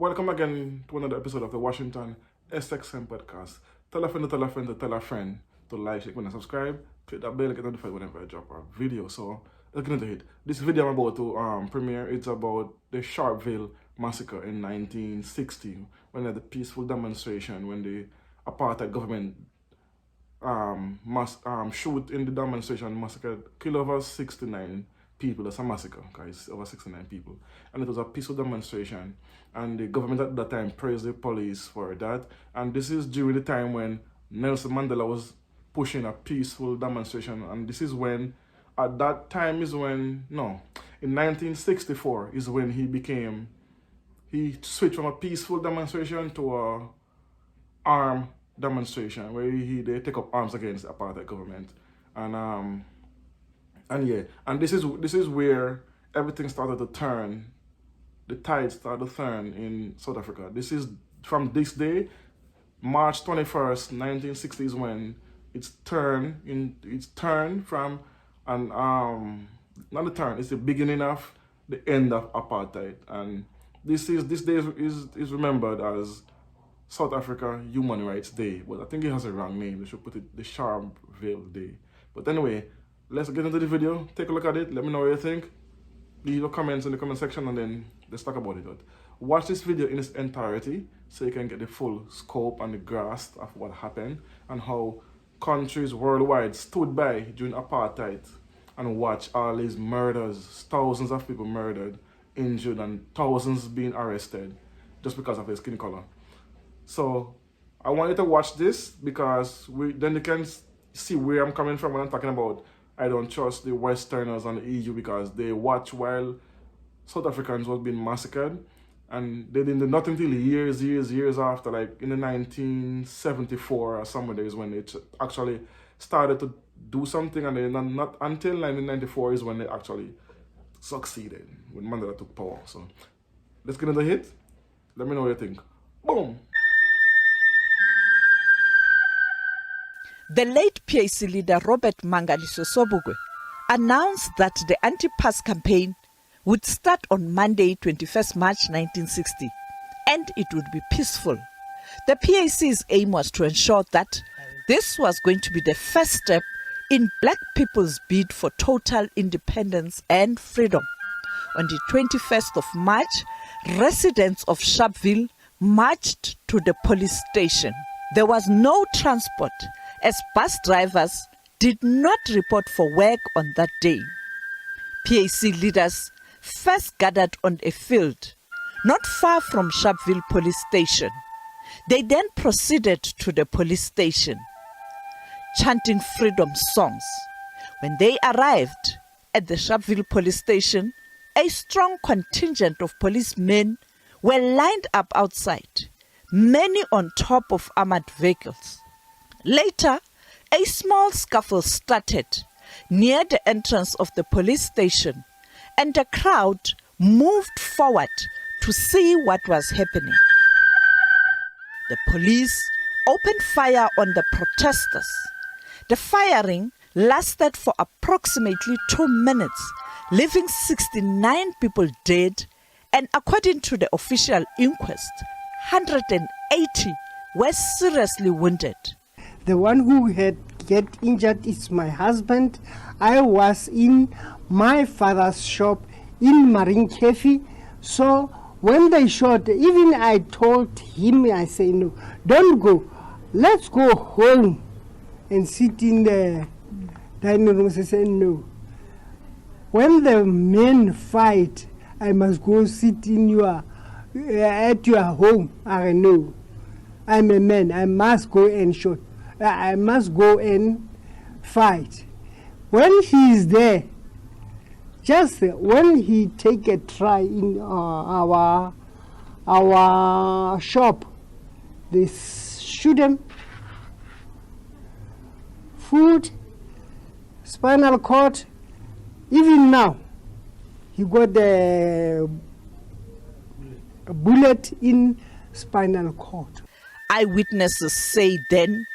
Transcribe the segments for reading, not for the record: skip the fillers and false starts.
Welcome again to another episode of the Washington SXM podcast. Tell a friend to tell a friend to tell a friend to like, share, and subscribe. Click that bell to get notified whenever I drop a video. So let's get into it. This video I'm about to premiere. It's about the Sharpeville massacre in 1960, when they had the peaceful demonstration when the apartheid government shoot in the demonstration, massacred, killed over 69 people. That's a massacre, guys, over 69 people. And it was a peaceful demonstration. And the government at that time praised the police for that. And this is during the time when Nelson Mandela was pushing a peaceful demonstration. And this is when, at that time is when, no, in 1964 is when he switched from a peaceful demonstration to a armed demonstration where they take up arms against the apartheid government. And this is where everything started to turn. The tide started to turn in South Africa. This is from this day, March 21st, 1960 is when it's turned from not the turn, it's the beginning of the end of apartheid. And this day is remembered as South Africa Human Rights Day, but I think it has a wrong name. They should put it the Sharpeville Day. But anyway, let's get into the video. Take a look at it. Let me know what you think. Leave your comments in the comment section and then let's talk about it. Watch this video in its entirety so you can get the full scope and the grasp of what happened and how countries worldwide stood by during apartheid and watch all these murders, thousands of people murdered, injured, and thousands being arrested just because of their skin color. So I want you to watch this because then you can see where I'm coming from when I'm talking about I don't trust the Westerners and the EU, because they watch while South Africans was being massacred, and they didn't do nothing till years after, like in the 1974 or somewhere there is when they actually started to do something, and then not until 1994 is when they actually succeeded when Mandela took power. So let's get into the hit. Let me know what you think. Boom. The late PAC leader Robert Mangaliso Sobukwe announced that the anti-pass campaign would start on Monday, 21st March 1960, and it would be peaceful. The PAC's aim was to ensure that this was going to be the first step in black people's bid for total independence and freedom. On the 21st of March, residents of Sharpeville marched to the police station. There was no transport, as bus drivers did not report for work on that day. PAC leaders first gathered on a field not far from Sharpeville police station. They then proceeded to the police station, chanting freedom songs. When they arrived at the Sharpeville police station, a strong contingent of policemen were lined up outside, many on top of armored vehicles. Later, a small scuffle started near the entrance of the police station, and the crowd moved forward to see what was happening. The police opened fire on the protesters. The firing lasted for approximately 2 minutes, leaving 69 people dead, and according to the official inquest, 180 were seriously wounded. The one who had get injured is my husband. I was in my father's shop in Marine Cafe. So when they shot, even I told him, I say, no, don't go. Let's go home and sit in the dining room. I said, no. When the men fight, I must go sit in at your home. I know. I'm a man. I must go and shoot. I must go and fight. When he is there, just when he take a try in our shop, they shoot him. Foot, spinal cord. Even now, he got a bullet in spinal cord. Eyewitnesses say then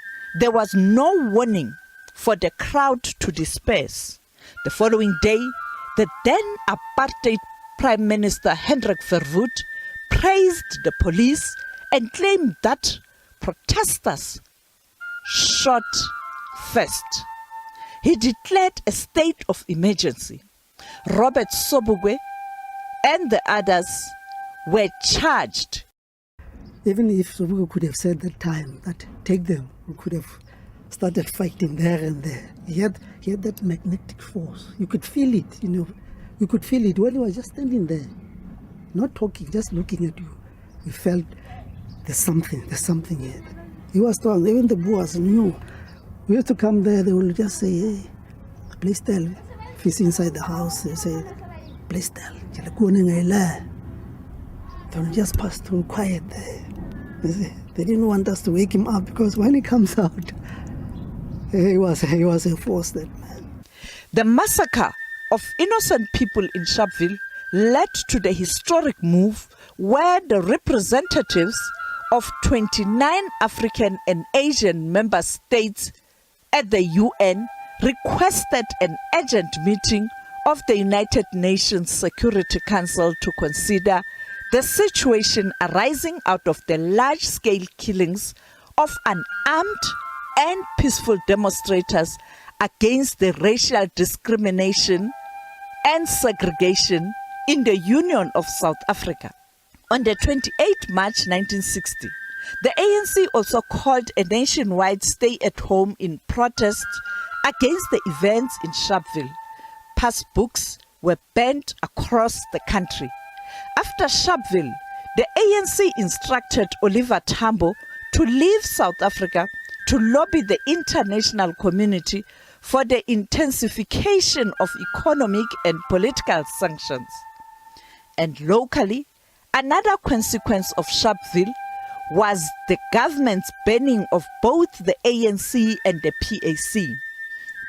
there was no warning for the crowd to disperse. The following day, the then apartheid Prime Minister Hendrik Verwoerd praised the police and claimed that protesters shot first. He declared a state of emergency. Robert Sobukwe and the others were charged. Even if Sobukwe could have said that time that take them, we could have started fighting there and there. He had that magnetic force. You could feel it, You could feel it when he was just standing there, not talking, just looking at you. We felt there's something here. He was strong. Even the Boers knew. We used to come there, they would just say, hey, please tell. If he's inside the house, they say, please tell. They would just pass through quiet there. They didn't want us to wake him up because when he comes out, he was a force, that man. The massacre of innocent people in Sharpeville led to the historic move where the representatives of 29 African and Asian member states at the UN requested an urgent meeting of the United Nations Security Council to consider the situation arising out of the large-scale killings of unarmed and peaceful demonstrators against the racial discrimination and segregation in the Union of South Africa. On the 28th March 1960, the ANC also called a nationwide stay-at-home in protest against the events in Sharpeville. Passbooks were banned across the country. After Sharpeville, the ANC instructed Oliver Tambo to leave South Africa to lobby the international community for the intensification of economic and political sanctions. And locally, another consequence of Sharpeville was the government's banning of both the ANC and the PAC.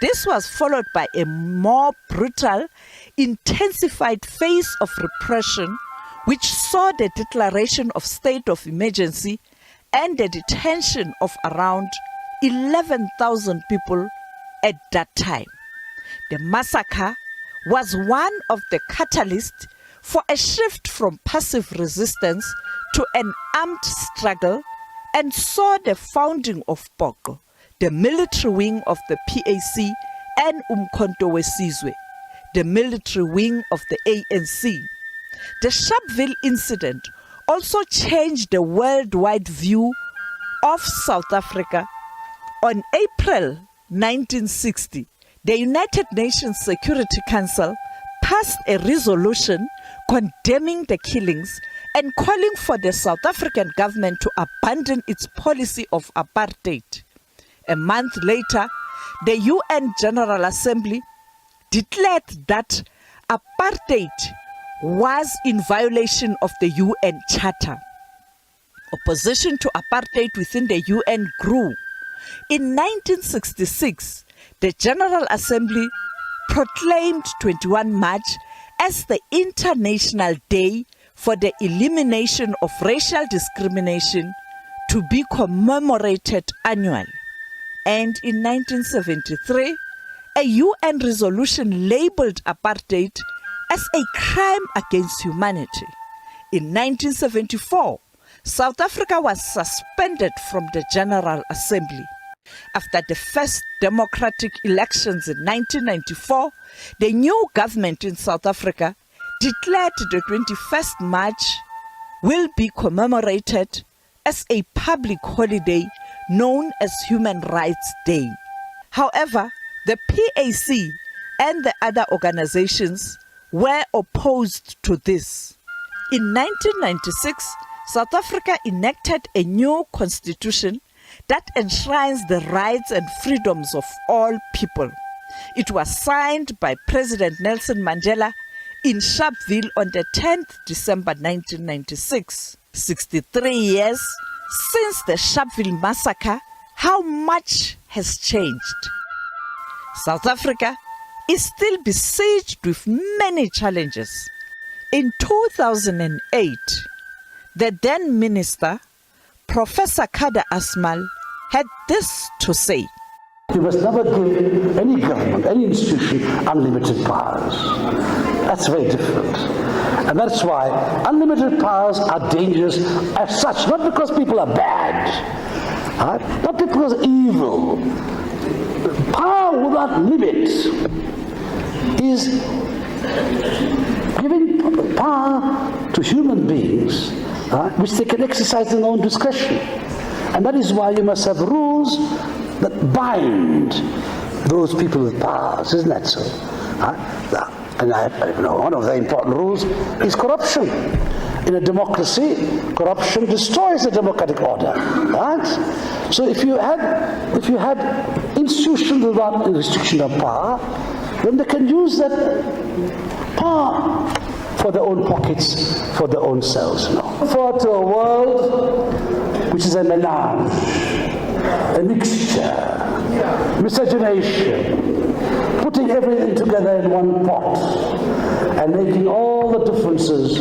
This was followed by a more brutal, intensified phase of repression, which saw the declaration of state of emergency and the detention of around 11,000 people at that time. The massacre was one of the catalysts for a shift from passive resistance to an armed struggle and saw the founding of Poko, the military wing of the PAC, and Umkhonto weSizwe, the military wing of the ANC. The Sharpeville incident also changed the worldwide view of South Africa. On April 1960, the United Nations Security Council passed a resolution condemning the killings and calling for the South African government to abandon its policy of apartheid. A month later, the UN General Assembly declared that apartheid was in violation of the UN Charter. Opposition to apartheid within the UN grew. In 1966, the General Assembly proclaimed 21 March as the International Day for the Elimination of Racial Discrimination to be commemorated annually. And in 1973, a UN resolution labeled apartheid as a crime against humanity. In 1974, South Africa was suspended from the General Assembly. After the first democratic elections in 1994, the new government in South Africa declared the 21st March will be commemorated as a public holiday known as Human Rights Day. However, the PAC and the other organizations were opposed to this. In 1996, South Africa enacted a new constitution that enshrines the rights and freedoms of all people. It was signed by President Nelson Mandela in Sharpeville on the 10th December 1996. 63 years since the Sharpeville massacre, how much has changed? South Africa is still besieged with many challenges. In 2008, the then minister, Professor Kada Asmal, had this to say. You must never give any government, any institution, unlimited powers. That's very different. And that's why unlimited powers are dangerous as such, not because people are bad, not because evil. Power without limit is giving power to human beings, which they can exercise in their own discretion. And that is why you must have rules that bind those people with powers, isn't that so? And one of the important rules is corruption. In a democracy, corruption destroys the democratic order. Right? So if you had institutions without restriction of power, then they can use that power for their own pockets, for their own selves. For to a world which is a melange, a mixture, miscegenation, putting everything together in one pot and making all the differences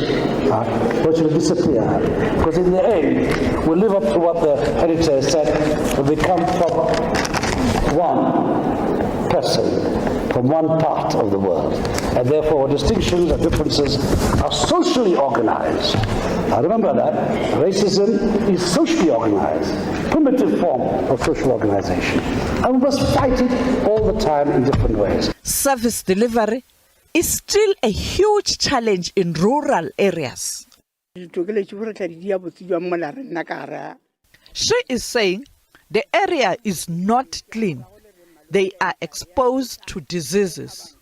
virtually disappear. Because in the end, we'll live up to what the editor said, we come from one person, from one part of the world. And therefore, distinctions and differences are socially organized. Now remember that. Racism is socially organized, primitive form of social organization. And we must fight it all the time in different ways. Service delivery is still a huge challenge in rural areas. She is saying the area is not clean. They are exposed to diseases.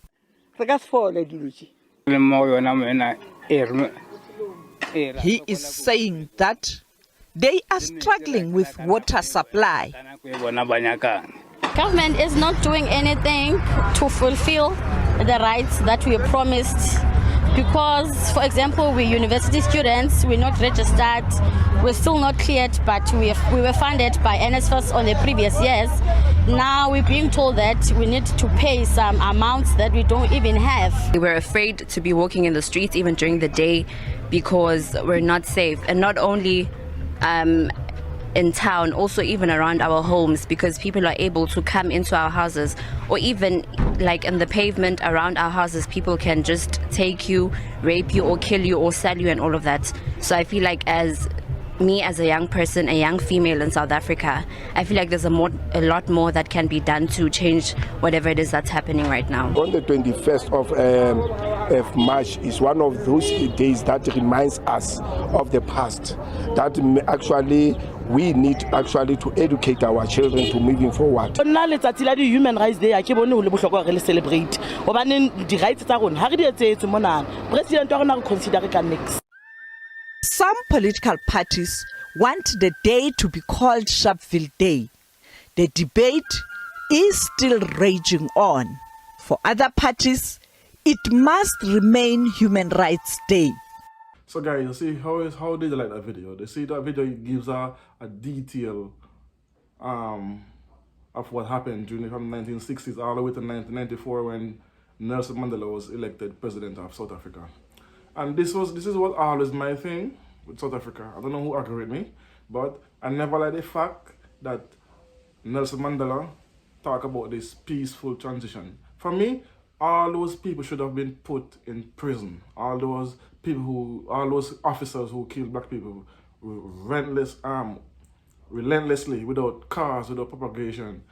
He is saying that they are struggling with water supply. Government is not doing anything to fulfill the rights that we promised, because, for example, we're university students, we're not registered, we're still not cleared, but we were funded by NSFAS on the previous years. Now we're being told that we need to pay some amounts that we don't even have. We're afraid to be walking in the streets even during the day because we're not safe, and not only in town, also even around our homes, because people are able to come into our houses, or even like in the pavement around our houses, people can just take you, rape you, or kill you, or sell you, and all of that. So I feel like as a young person, a young female in South Africa, I feel like there's a lot more that can be done to change whatever it is that's happening right now. On the 21st of March is one of those days that reminds us of the past, that actually we need actually to educate our children to moving forward. Human Rights Day, celebrate. Some political parties want the day to be called Sharpeville Day. The debate is still raging on. For other parties, it must remain Human Rights Day. So guys, you see how did you like that video? They see that video gives a detail of what happened from the 1960s all the way to 1994 when Nelson Mandela was elected president of South Africa. And this is what always my thing with South Africa. I don't know who agree with me, but I never like the fact that Nelson Mandela talk about this peaceful transition. For me, all those people should have been put in prison. All those officers who killed black people relentlessly, without cause, without propagation,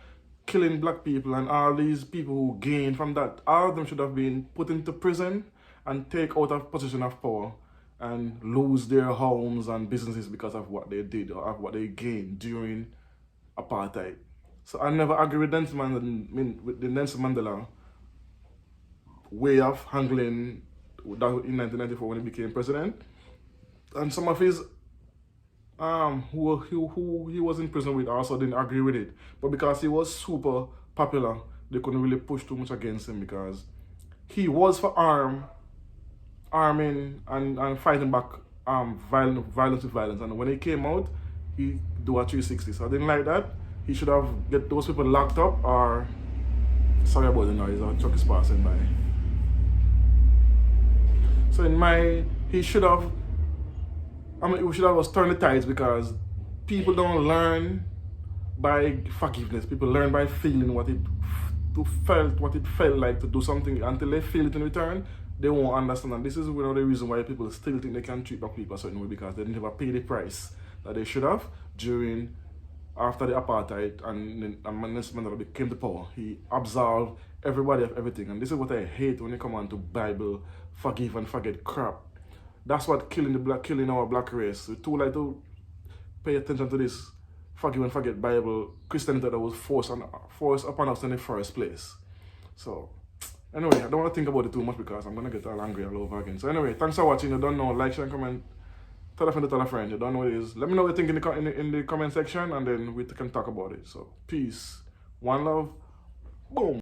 killing black people, and all these people who gained from that, all of them should have been put into prison and take out of position of power and lose their homes and businesses because of what they did or of what they gained during apartheid. So I never agree with the Nelson Mandela way of handling that in 1994 when he became president. And some of his who he was in prison with also didn't agree with it. But because he was super popular, they couldn't really push too much against him, because he was for arming and fighting back violence with violence. And when he came out, he do a 360. So I didn't like that. He should have get those people locked up, or sorry about the noise, our truck is passing by. So we should have turned the tides, because people don't learn by forgiveness. People learn by feeling what it felt like to do something until they feel it in return, they won't understand. And this is one of the reasons why people still think they can treat black people a certain way, because they never pay the price that they should have after the apartheid and Nelson Mandela came to power. He absolved everybody of everything. And this is what I hate when you come on to Bible, forgive and forget crap. That's what killing our black race. We too like to pay attention to this forgive and forget Bible Christianity that was forced upon us in the first place. So anyway, I don't want to think about it too much because I'm gonna get all angry all over again. So anyway, thanks for watching. You don't know, like, share, and comment. Tell a friend to tell a friend. You don't know what it is. Let me know what you think in the comment section, and then we can talk about it. So peace, one love, boom.